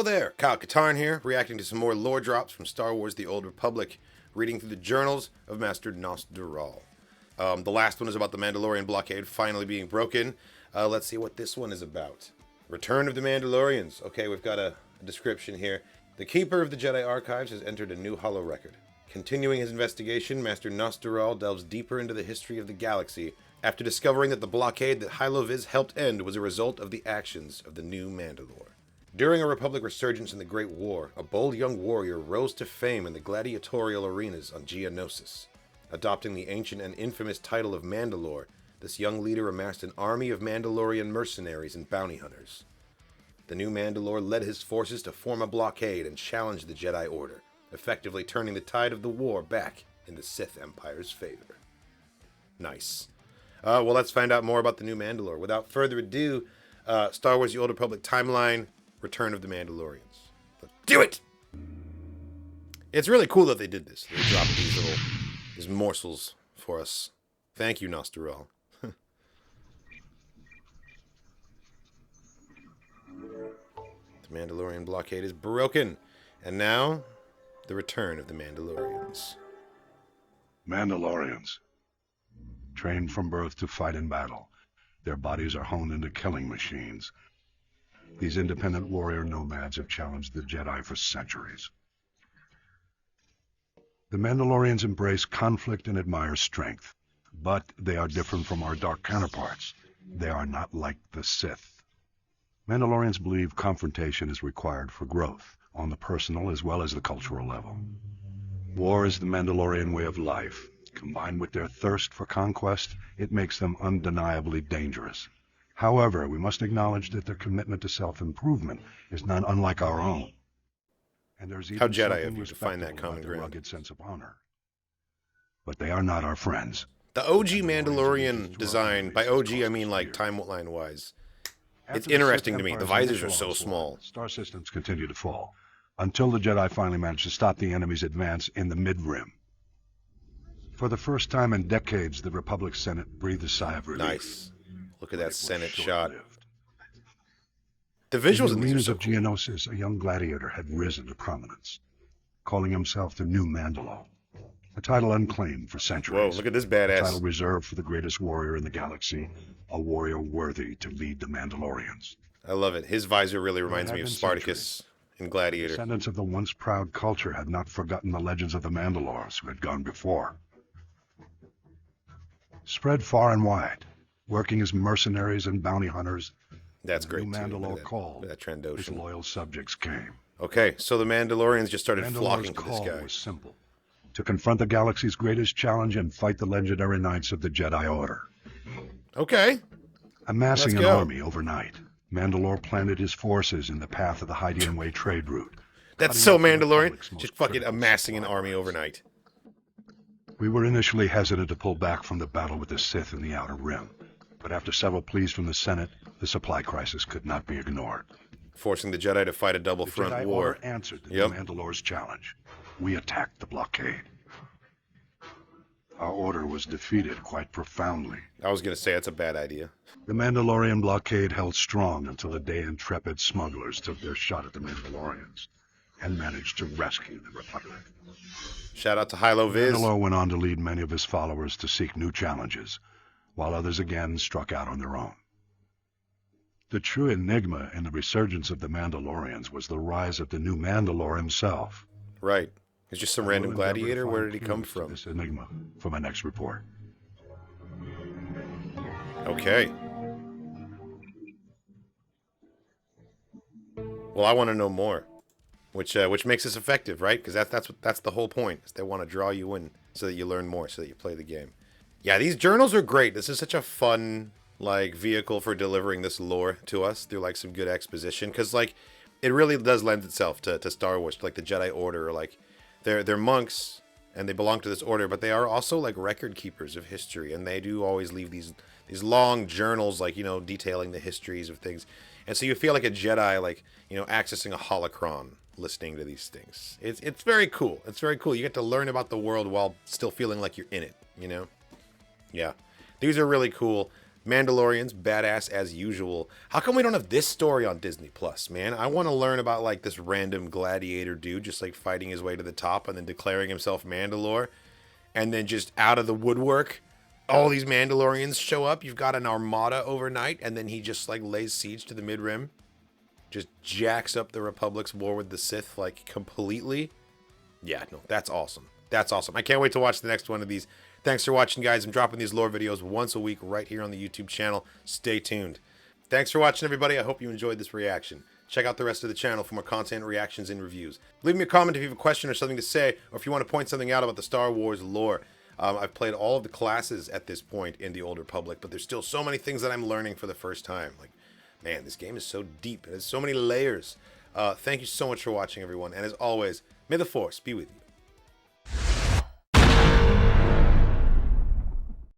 Hello there, Kyle Katarn here, reacting to some more lore drops from Star Wars The Old Republic, reading through the journals of Master Gnost-Dural. The last one is about the Mandalorian blockade finally being broken. Let's see what this one is about. Return of the Mandalorians. Okay, we've got a description here. The Keeper of the Jedi Archives has entered a new holorecord. Continuing his investigation, Master Gnost-Dural delves deeper into the history of the galaxy after discovering that the blockade that Hylo Visz helped end was a result of the actions of the new Mandalore. During a Republic resurgence in the Great War, a bold young warrior rose to fame in the gladiatorial arenas on Geonosis. Adopting the ancient and infamous title of Mandalore, this young leader amassed an army of Mandalorian mercenaries and bounty hunters. The new Mandalore led his forces to form a blockade and challenge the Jedi Order, effectively turning the tide of the war back in the Sith Empire's favor. Nice. Well, let's find out more about the new Mandalore. Without further ado, Star Wars The Old Republic timeline, Return of the Mandalorians. Let's do it! It's really cool that they did this. They dropped these morsels for us. Thank you, Gnost-Dural. The Mandalorian blockade is broken. And now, the return of the Mandalorians. Mandalorians. Trained from birth to fight in battle. Their bodies are honed into killing machines. These independent warrior nomads have challenged the Jedi for centuries. The Mandalorians embrace conflict and admire strength, but they are different from our dark counterparts. They are not like the Sith. Mandalorians believe confrontation is required for growth, on the personal as well as the cultural level. War is the Mandalorian way of life. Combined with their thirst for conquest, it makes them undeniably dangerous. However, we must acknowledge that their commitment to self-improvement is not unlike our own. And there's even How Jedi of you to respectable find that common about their ground. rugged sense of honor. But they are not our friends. The OG Mandalorian design, by OG I mean like timeline-wise, it's interesting to me. The visors are so small. Star systems continue to fall, until the Jedi finally manage to stop the enemy's advance in the mid-rim. For the first time in decades, the Republic Senate breathed a sigh of relief. Nice. Look at that Senate shot. Short-lived. The In visuals the in these are arenas so of cool. Geonosis, a young gladiator had risen to prominence, calling himself the new Mandalore, a title unclaimed for centuries. Whoa, look at this A title badass. reserved for the greatest warrior in the galaxy, a warrior worthy to lead the Mandalorians. I love it. His visor really reminds have me of been Spartacus in Gladiator. Descendants of the once proud culture had not forgotten the legends of the Mandalores who had gone before. Spread far and wide, working as mercenaries and bounty hunters, That's the great new too. Look Mandalore at called. that His Trandoshan. loyal subjects came. Okay, so the Mandalorians just started Mandalore's flocking to this call guy. was simple: to confront the galaxy's greatest challenge and fight the legendary knights of the Jedi Order. Okay. Amassing Let's an go. army overnight, Mandalore planted his forces in the path of the Hydian Way trade route. That's cutting so off the Mandalorian. Republic's most Just fucking critical amassing an supply army routes. overnight. We were initially hesitant to pull back from the battle with the Sith in the Outer Rim, but after several pleas from the Senate, the supply crisis could not be ignored. Forcing the Jedi to fight a double The front Jedi war. Order answered the Yep. new Mandalore's challenge. We attacked the blockade. Our order was defeated quite profoundly. I was going to say that's a bad idea. The Mandalorian blockade held strong until the day intrepid smugglers took their shot at the Mandalorians and managed to rescue the Republic. Shout out to Hylo Visz. Mandalore went on to lead many of his followers to seek new challenges, while others again struck out on their own. The true enigma in the resurgence of the Mandalorians was the rise of the new Mandalore himself. Right. He's just some I will random endeavor to gladiator. Where find did he come clues to from? this enigma for my next report. Okay. Well, I want to know more, which makes this effective, right? Because that's the whole point. Is they want to draw you in so that you learn more, so that you play the game. Yeah, these journals are great. This is such a fun like vehicle for delivering this lore to us through like some good exposition. Because like it really does lend itself to Star Wars, like the Jedi Order, or like they're monks and they belong to this order, but they are also like record keepers of history, and they do always leave these long journals, like, you know, detailing the histories of things. And so you feel like a Jedi, like, you know, accessing a holocron, listening to these things. It's very cool. It's very cool. You get to learn about the world while still feeling like you're in it, you know? Yeah. These are really cool. Mandalorians, badass as usual. How come we don't have this story on Disney Plus, man? I want to learn about like this random gladiator dude just like fighting his way to the top and then declaring himself Mandalore. And then just out of the woodwork, all these Mandalorians show up. You've got an armada overnight, and then he just like lays siege to the mid-rim. Just jacks up the Republic's war with the Sith like completely. Yeah, no, that's awesome. That's awesome. I can't wait to watch the next one of these. Thanks for watching, guys. I'm dropping these lore videos once a week right here on the YouTube channel. Stay tuned. Thanks for watching, everybody. I hope you enjoyed this reaction. Check out the rest of the channel for more content, reactions, and reviews. Leave me a comment if you have a question or something to say, or if you want to point something out about the Star Wars lore. I've played all of the classes at this point in the Old Republic, but there's still so many things that I'm learning for the first time. Like, man, this game is so deep. It has so many layers. Thank you so much for watching, everyone. And as always, may the Force be with you.